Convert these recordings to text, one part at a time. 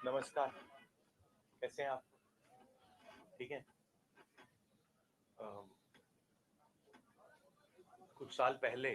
नमस्कार। कैसे हैं आप? ठीक है। कुछ साल पहले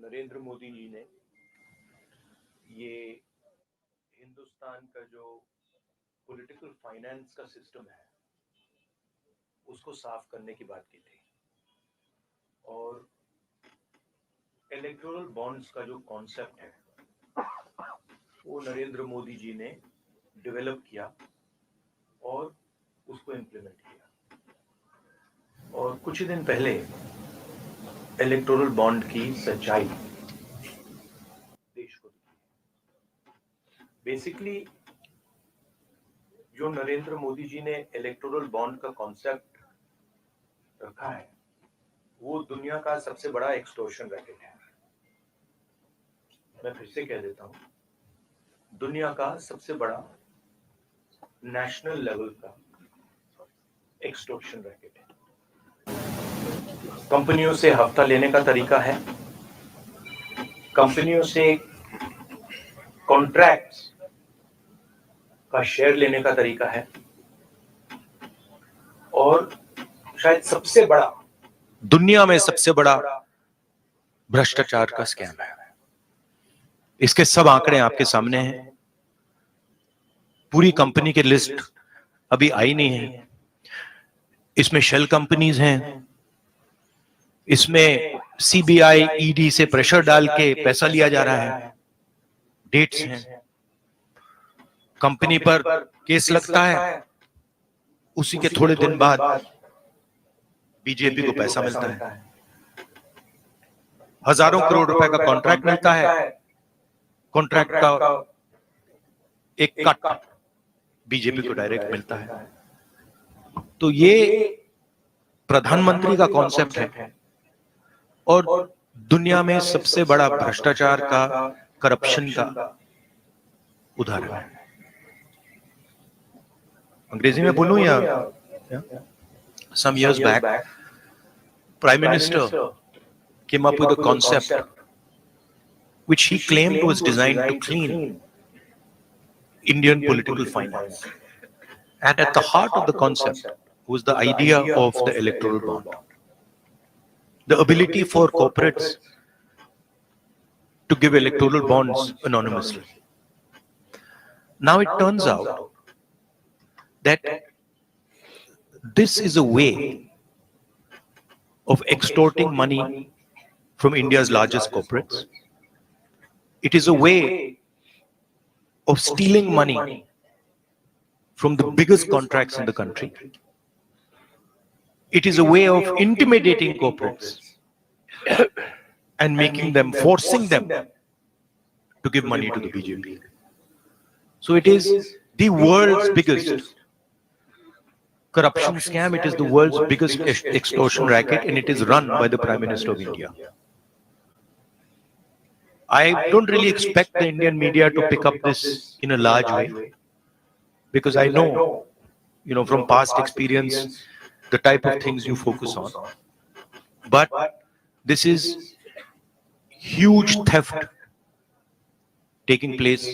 नरेंद्र मोदी जी ने ये हिंदुस्तान का जो पॉलिटिकल फाइनेंस का सिस्टम है उसको साफ करने की बात की थी, और इलेक्टोरल बॉन्ड्स का जो कॉन्सेप्ट है वो नरेंद्र मोदी जी ने डेवलप किया और उसको इम्प्लीमेंट किया। और कुछ ही दिन पहले इलेक्टोरल बॉन्ड की सच्चाई देश को दी। बेसिकली जो नरेंद्र मोदी जी ने इलेक्टोरल बॉन्ड का कॉन्सेप्ट रखा है वो दुनिया का सबसे बड़ा एक्सटॉर्शन रैकेट है। मैं फिर से कह देता हूं, दुनिया का सबसे बड़ा नेशनल लेवल का एक्सटॉर्शन रैकेट है। कंपनियों से हफ्ता लेने का तरीका है, कंपनियों से कॉन्ट्रैक्ट्स का शेयर लेने का तरीका है, और शायद सबसे बड़ा, दुनिया में सबसे बड़ा भ्रष्टाचार का स्कैम है। इसके सब आंकड़े आपके सामने हैं। पूरी कंपनी की लिस्ट अभी आई नहीं है। इसमें शेल कंपनीज हैं, इसमें सीबीआई ईडी से प्रेशर डाल के पैसा लिया जा रहा है, डेट्स हैं, कंपनी पर केस लगता है, उसी के थोड़े दिन बाद बीजेपी को पैसा मिलता है, हजारों करोड़ रुपए का कॉन्ट्रैक्ट मिलता है, कॉन्ट्रैक्ट का एक कट बीजेपी को डायरेक्ट मिलता है। तो ये प्रधानमंत्री का कॉन्सेप्ट है और दुनिया में सबसे बड़ा भ्रष्टाचार का, करप्शन का उदाहरण है। अंग्रेजी में बोलूं या some years back Prime Minister came up with a concept which he claimed was designed to clean Indian political finance, and at the heart of the concept was the idea of the electoral bond, the ability for corporates to give electoral bonds anonymously. Now it turns out that this is a way of extorting money from India's largest corporates. It is a way of stealing money from the biggest contracts in the country. It is a way of intimidating corporates and making them, forcing them to give money to the BJP. So it is the world's biggest corruption scam. It is the world's biggest extortion racket, and it is run by the Prime Minister of India. I don't really expect the Indian media to pick up this in a large way, because I know, from past experience, the type of things you focus on. But this is huge theft taking place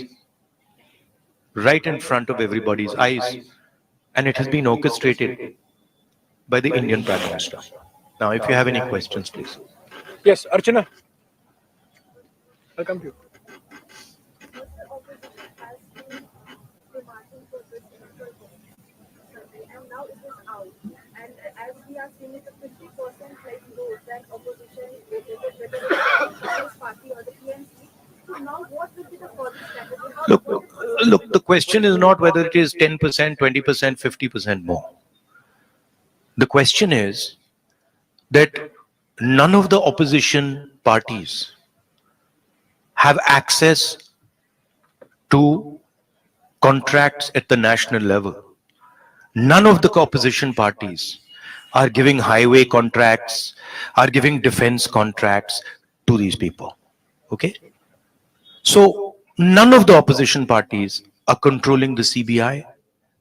right in front of everybody's eyes, and it has been orchestrated by the Indian Prime Minister. Now, if you have any questions, please. Yes, Archana. I'll come to you. And now it is out. And as we are seeing it, 50% like vote that opposition, whether it is the Congress party or the PMC. So now what will be the further strategy? Look, the question is not whether it is 10%, 20%, 50% more. The question is that none of the opposition parties have access to contracts at the national level. None of the opposition parties are giving highway contracts, are giving defense contracts to these people. Okay? So, none of the opposition parties are controlling the CBI.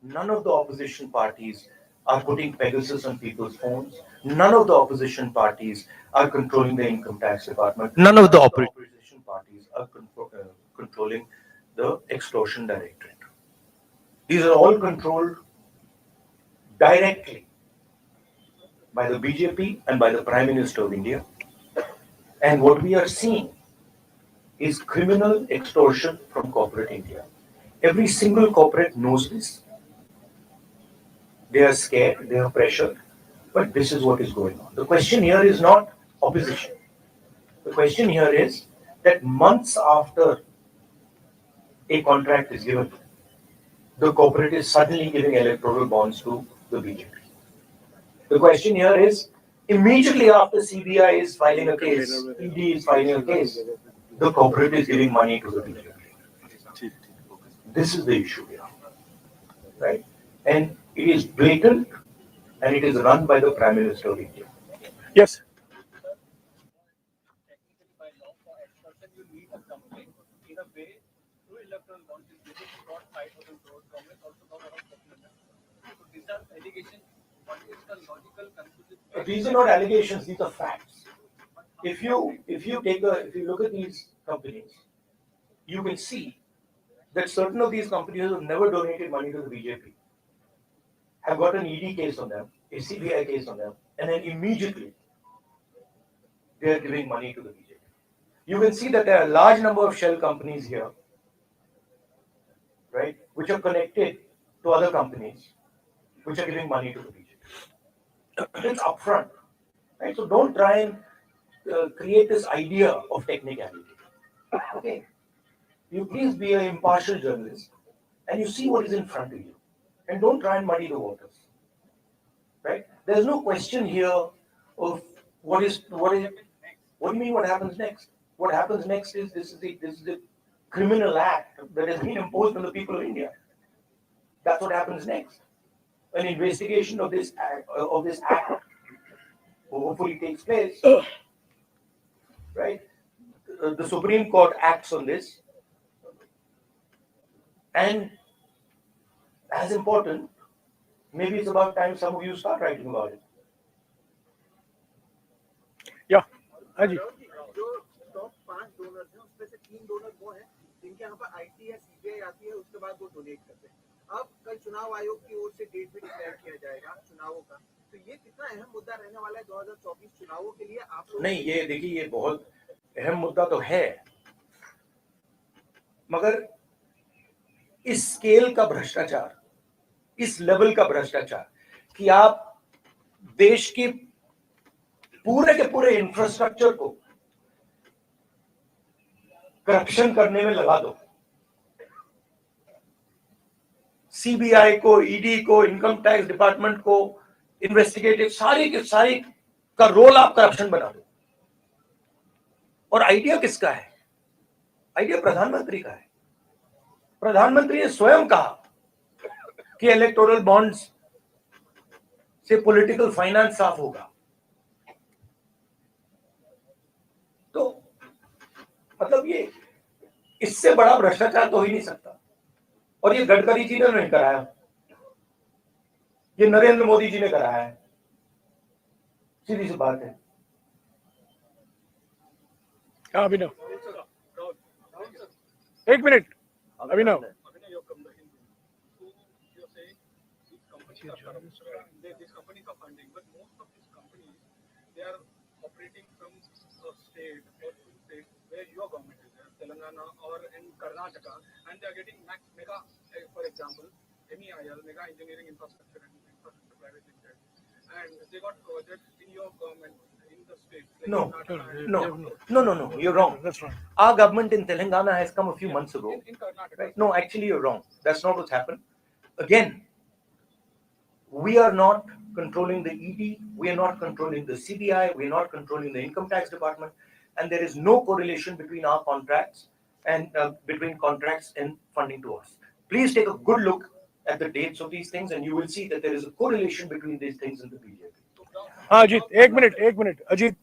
None of the opposition parties are putting Pegasus on people's phones. None of the opposition parties are controlling the income tax department. None of the opposition parties are controlling the Extortion Directorate. These are all controlled directly by the BJP and by the Prime Minister of India. And what we are seeing is criminal extortion from corporate India. Every single corporate knows this. They are scared, they are pressured, but this is what is going on. The question here is not opposition. The question here is that months after a contract is given, the corporate is suddenly giving electoral bonds to the BJP. The question here is, immediately after CBI is filing a case, ED is filing a case, the corporate is giving money to the BJP. This is the issue here, right? And it is blatant, and it is run by the Prime Minister of India. Yes. Technically, by law for extortion, you need a complaint. In a way, through electoral bonds, you got 5,000 crores. Congress also got around 1,400. So these are allegations. What is the logical conclusion? These are not allegations; these are facts. If you look at these companies, you will see that certain of these companies have never donated money to the BJP, have got an ED case on them, a CBI case on them, and then immediately they are giving money to the BJP. You can see that there are a large number of shell companies here, right, which are connected to other companies, which are giving money to the BJP. It's upfront, right? So don't try and create this idea of technicality. Okay, you please be an impartial journalist, and you see what is in front of you, and don't try and muddy the waters. Right? There's no question here of what do you mean what happens next? What happens next is this is the criminal act that has been imposed on the people of India. That's what happens next. An investigation of this act hopefully takes place. Right? The Supreme Court acts on this, and as important, maybe it's about time some of you start writing about it. Yeah. हाँ जी. जो top 5 donors हैं उसमें से 3 donor वो हैं जिनके यहाँ पर आईटी या सीबीआई आती है उसके बाद वो डोनेट करते हैं. अब कल चुनाव आयोग की ओर से डेट भी डिक्लेयर किया जाएगा चुनावों का, तो ये कितना अहम मुद्दा रहने वाला है 2024 चुनावों के लिए आप लोग? नहीं, ये देखिए, ये बहुत अहम मुद्दा तो है, मगर इस स्केल का भ्रष्टाचार, इस लेवल का भ्रष्टाचार कि आप देश के पूरे इंफ्रास्ट्रक्चर को करप्शन करने में लगा दो, सीबीआई को, ईडी को, इनकम टैक्स डिपार्टमेंट को, इन्वेस्टिगेटिव सारी के सारी का रोल आप करप्शन बना दो. और आइडिया किसका है? आइडिया प्रधानमंत्री का है. प्रधानमंत्री ने स्वयं कहा कि इलेक्टोरल बॉन्ड्स से पॉलिटिकल फाइनेंस साफ होगा. तो मतलब ये इससे बड़ा भ्रष्टाचार तो हो ही नहीं सकता. और ये गडकरी जी ने नहीं कराया, ये नरेंद्र मोदी जी ने कराया है. सीधी सी बात है. हाँ अभिनव. एक minute. Abhinav. These companies are funding, but most of these companies, they are operating from a state or two states where your government is there, Telangana or in Karnataka, and they are getting mega, for example, MEIL, Mega Engineering Infrastructure and Infrastructure Private Limited, and they got projects in your government in the state. Like No, you're wrong. That's wrong. Our government in Telangana has come a few months ago. In Karnataka. Right? No, actually you're wrong. That's not what's happened. Again, we are not controlling the ED, we are not controlling the CBI, we are not controlling the income tax department, and there is no correlation between our contracts and between contracts and funding to us. Please take a good look at the dates of these things, and you will see that there is a correlation between these things in the BJP. हाँ अजीत. एक minute. Ajit.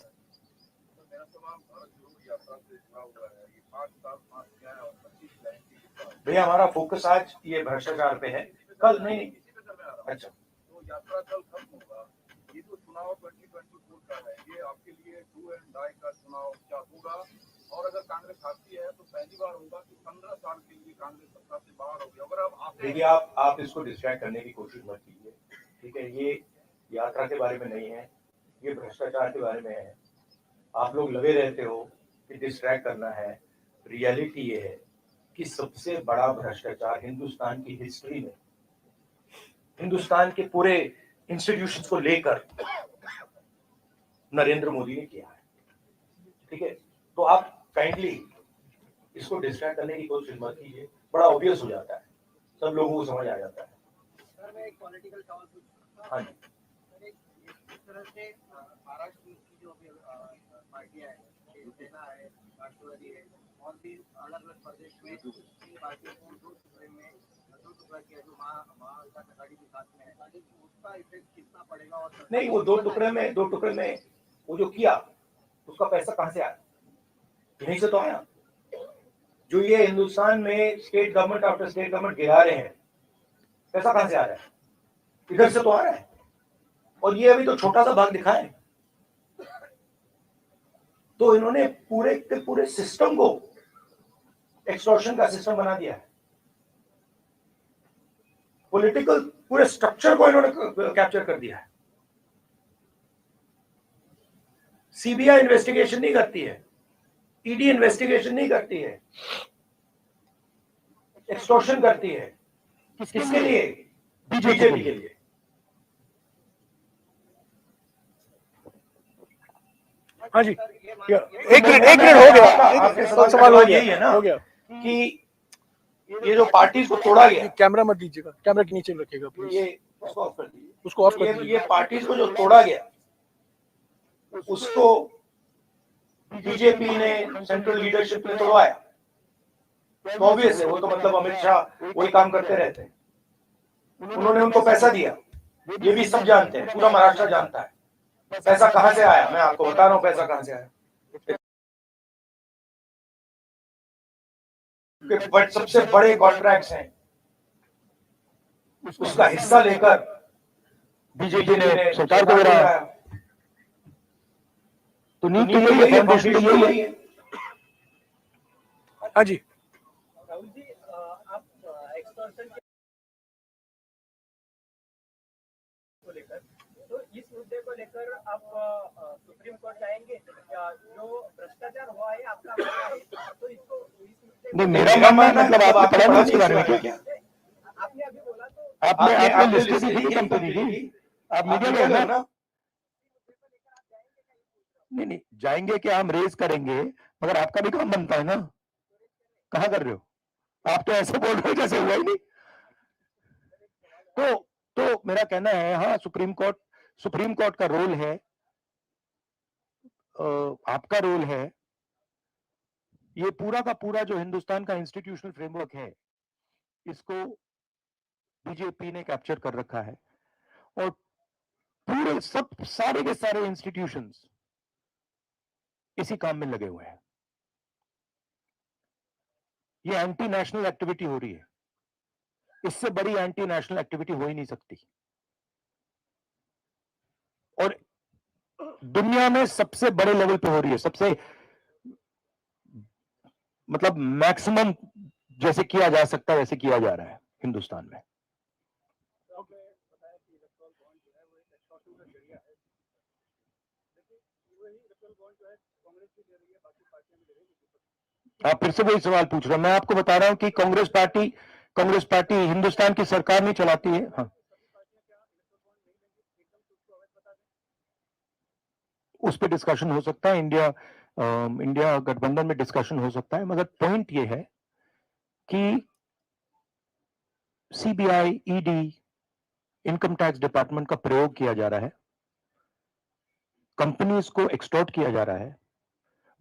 भैया हमारा focus आज ये भ्रष्टाचार पे है, कल नहीं. अच्छा, तो यात्रा कल खत्म होगा. ये जो चुनाव 2024 का है, ये आपके लिए डू एंड डाई का चुनाव क्या होगा? और अगर कांग्रेस हारती है तो पहली बार होगा कि 15 साल के लिए कांग्रेस सत्ता से बाहर होगी। अगर आप देखिए, आप इसको डिस्ट्रैक्ट करने की कोशिश मत कीजिए, ठीक है? ये यात्रा के बारे में नहीं है, ये भ्रष्टाचार के बारे में है। आप लोग लगे रहते हो कि डिस्ट्रैक्ट करना है। रियलिटी ये है कि सबसे बड़ा भ्रष्टाचार हिंदुस्तान की हिस्ट्री में, हिंदुस्तान के पूरे इंस्टीट्यूशंस को लेकर नरेंद्र मोदी ने किया है, ठीक है? तो आप काइंडली इसको डिस्ट्रैक्ट करने की कोशिश मत कीजिए, बड़ा ऑब्वियस हो जाता है, सब लोगों को समझ आ जाता है। सर मैं एक पॉलिटिकल सवाल पूछूं। हाँ जी, सर इस तरह से महाराष्ट्र की जो भी पार्टियां हैं, शिवसेना है, राष्ट्रवादी है, और भी अलग अलग प्रदेश में इन पार्टियों को दो टुकड़ा किया जो महाविकास आघाड़ी के साथ में है, उसका इफेक्ट कितना पड़ेगा? और नहीं, वो दो टुकड़े में वो जो किया उसका पैसा कहां से आया? यहीं से तो आया। जो ये हिंदुस्तान में state government after state government गिरा रहे हैं, पैसा कहां से आ रहा है? इधर से तो आ रहा है। और ये अभी तो छोटा सा भाग दिखा है, तो इन्होंने पूरे के पूरे सिस्टम को एक्सटॉर्शन का सिस्टम बना दिया है। पॉलिटिकल पूरे स्ट्रक्चर को इन्होंने कैप्चर कर दिया है। सीबीआई इन्वेस्टिगेशन नहीं करती है, ईडी इन्वेस्टिगेशन नहीं करती है, एक्सटॉर्शन करती है। किसके लिए? बीजेपी के लिए। हाँ जी, एक मिनट हो गया। आपके सवाल हो गया, यही है ना हो गया। कि ये जो पार्टीज को तोड़ा गया, कैमरा मत दीजिएगा, कैमरा के नीचे रखिएगा प्लीज। ये उसको ऑफ कर दीजिए। उसको ऑफ कर ये दीजिए। पार्टीज को जो तोड़ा गया उसको बीजेपी ने सेंट्रल लीडरशिप ने तोड़वाया। तो ऑब्वियस है, वो तो मतलब अमित शाह वही काम करते रहते हैं। उन्होंने उनको पैसा दिया, ये भी सब जानते हैं, पूरा महाराष्ट्र जानता है। पैसा कहां से आया, मैं आपको बता रहा हूं पैसा कहां से आया। बट सबसे बड़े कॉन्ट्रैक्ट्स हैं, उसका हिस्सा लेकर बीजेपी ने सरकार को गिराया। तो नीति यही है, फाउंडेशन यही है। हाँ जी, राहुल जी, आप एक्सटॉर्शन को लेकर, तो इस मुद्दे को लेकर आप सुप्रीम कोर्ट जाएंगे? जो भ्रष्टाचार हुआ है आपका मानना है, तो इसको इस मुद्दे नहीं, मेरा मानना मतलब आपने पढ़ा नहीं इसके बारे में क्या? आपने अभी बोला तो आपने लिस्ट दी थी कंपनी की, आप मीडिया में हो ना? नहीं, जाएंगे क्या, हम रेज करेंगे, मगर आपका भी काम बनता है ना। कहाँ कर रहे हो आप? तो ऐसे बोल रहे हो जैसे हुआ ही नहीं। तो मेरा कहना है, हाँ, सुप्रीम कोर्ट का रोल है, आपका रोल है। ये पूरा का पूरा जो हिंदुस्तान का इंस्टीट्यूशनल फ्रेमवर्क है, इसको बीजेपी ने कैप्चर कर रखा है। और पूरे सारे के सारे इंस्टीट्यूशंस इसी काम में लगे हुए हैं। ये एंटी नेशनल एक्टिविटी हो रही है, इससे बड़ी एंटी नेशनल एक्टिविटी हो ही नहीं सकती। और दुनिया में सबसे बड़े लेवल पे हो रही है, सबसे मतलब मैक्सिमम जैसे किया जा सकता है वैसे किया जा रहा है हिंदुस्तान में। आप फिर से वही सवाल पूछ रहे हो। मैं आपको बता रहा हूं कि कांग्रेस पार्टी हिंदुस्तान की सरकार नहीं चलाती है। हाँ, उस पर डिस्कशन हो सकता है, इंडिया गठबंधन में डिस्कशन हो सकता है, मगर पॉइंट ये है कि CBI, ED, income tax department का प्रयोग किया जा रहा है, कंपनीज को एक्सटॉर्ट किया जा रहा है,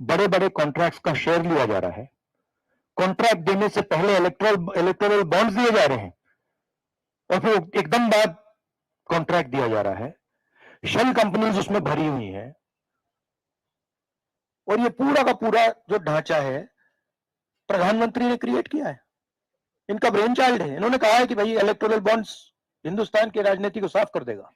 बड़े बड़े कॉन्ट्रैक्ट्स का शेयर लिया जा रहा है, कॉन्ट्रैक्ट देने से पहले इलेक्टोरल बॉन्ड्स दिए जा रहे हैं और फिर एकदम बाद कॉन्ट्रैक्ट दिया जा रहा है। शेल कंपनीज उसमें भरी हुई हैं और ये पूरा का पूरा जो ढांचा है प्रधानमंत्री ने क्रिएट किया है, इनका ब्रेन चाइल्ड है। इन्होंने कहा है कि भाई इलेक्टोरल बॉन्ड्स हिंदुस्तान की राजनीति को साफ कर देगा।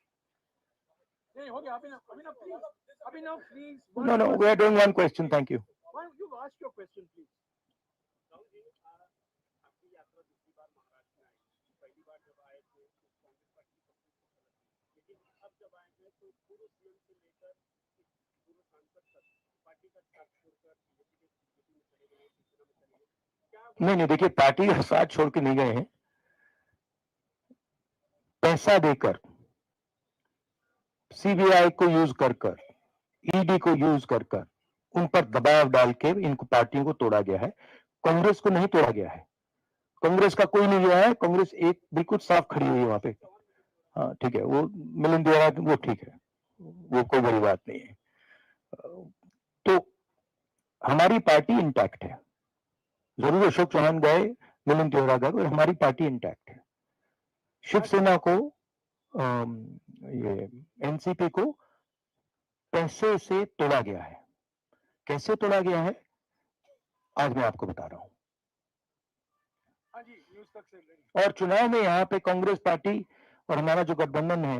No, we are doing one question. Thank you. you ask your question, please. Rahul ji, आपकी यात्रा दूसरी बार महाराष्ट्र में आई। पहली बार जब आए थे तो कांग्रेस पार्टी सब कुछ गलत थी, लेकिन अब जब आए हैं तो पूर्व सीएम से लेकर पूर्व सांसद तक पार्टी का साथ छोड़कर बीजेपी में चले गए, शिवसेना में चले गए। क्या नहीं, देखिए, पार्टी का साथ छोड़ के नहीं गए हैं। पैसा देकर, सीबीआई को यूज कर ईडी को यूज कर उन पर दबाव डाल के इनको पार्टियों को तोड़ा गया है। कांग्रेस को नहीं तोड़ा गया है। कांग्रेस का कोई नहीं गया है। कांग्रेस एक बिल्कुल साफ खड़ी हुई है वहां पे। हाँ, ठीक है, वो मिलिंद देवरा, वो ठीक है, वो कोई बड़ी बात नहीं है। तो हमारी पार्टी इंटैक्ट है। जरूर अशोक चौहान गए, मिलिंद देवरा गए, और हमारी पार्टी इंटैक्ट है। शिवसेना को, ये एनसीपी को पैसे से तोड़ा गया है। कैसे तोड़ा गया है आज मैं आपको बता रहा हूं। हाँ जी, न्यूज तक से लेंगे। और चुनाव में यहाँ पे कांग्रेस पार्टी और हमारा जो गठबंधन है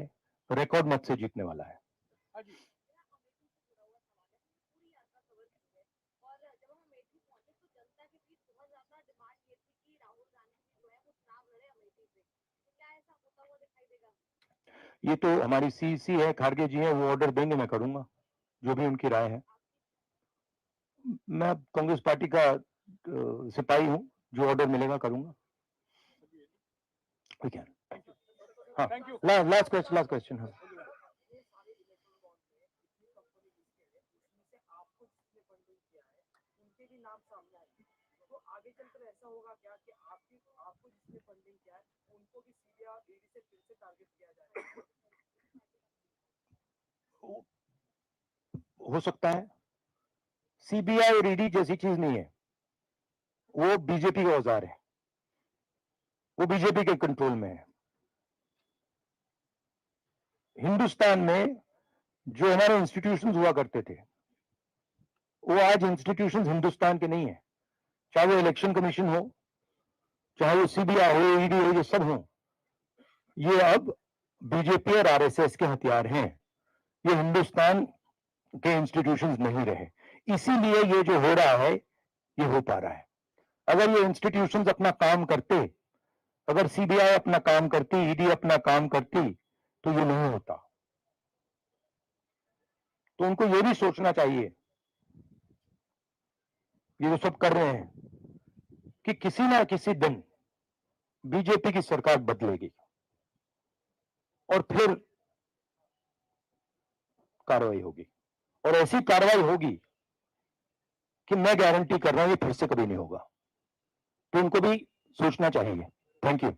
रिकॉर्ड मत से जीतने वाला है। हाँ जी, पूरी यात्रा कवर की है और जब हम अमेठी पहुंचे तो जनता के बीच बहुत ज्यादा डिमांड ये थी कि राहुल गांधी जी जो है वो चुनाव लड़े अमेठी से। तो क्या ऐसा होता हुआ दिखाई देगा? ये तो हमारी सीसी है, खारगे जी है, वो ऑर्डर देंगे, मैं करूंगा जो भी उनकी राय है। मैं कांग्रेस पार्टी का सिपाही हूं, जो ऑर्डर मिलेगा करूंगा। ठीक है, हाँ, थैंक यू। Last question. हाँ, ये सारे इलेक्ट्रल बॉन्ड में कितनी कंपनी लिस्टेड है, उसमें से आपको जिसने फंडिंग किया है उनके भी नाम सामने आए। तो आगे चलकर ऐसा होगा क्या कि आपको जिसने फंडिंग किया है उनको भी सीबीआई और ईडी से फिर से टारगेट किया जाएगा? हो सकता है। सीबीआई और ईडी जैसी चीज नहीं है, वो बीजेपी का औजार है, वो बीजेपी के कंट्रोल में है। हिंदुस्तान में जो हमारे इंस्टीट्यूशंस हुआ करते थे, वो आज इंस्टीट्यूशंस हिंदुस्तान के नहीं है। चाहे वो इलेक्शन कमीशन हो, चाहे वो सीबीआई हो, ईडी हो, ये सब हो, ये अब बीजेपी और आरएसएस के हथियार हैं। ये हिंदुस्तान के इंस्टीट्यूशंस नहीं रहे। इसीलिए ये जो हो रहा है ये हो पा रहा है। अगर ये इंस्टीट्यूशंस अपना काम करते, अगर सीबीआई अपना काम करती, ईडी अपना काम करती, तो ये नहीं होता। तो उनको ये भी सोचना चाहिए, ये जो सब कर रहे हैं, कि किसी ना किसी दिन बीजेपी की सरकार बदलेगी और फिर कार्रवाई होगी, और ऐसी कार्रवाई होगी कि मैं गारंटी कर रहा हूं ये फिर से कभी नहीं होगा। तो उनको भी सोचना चाहिए। Thank you.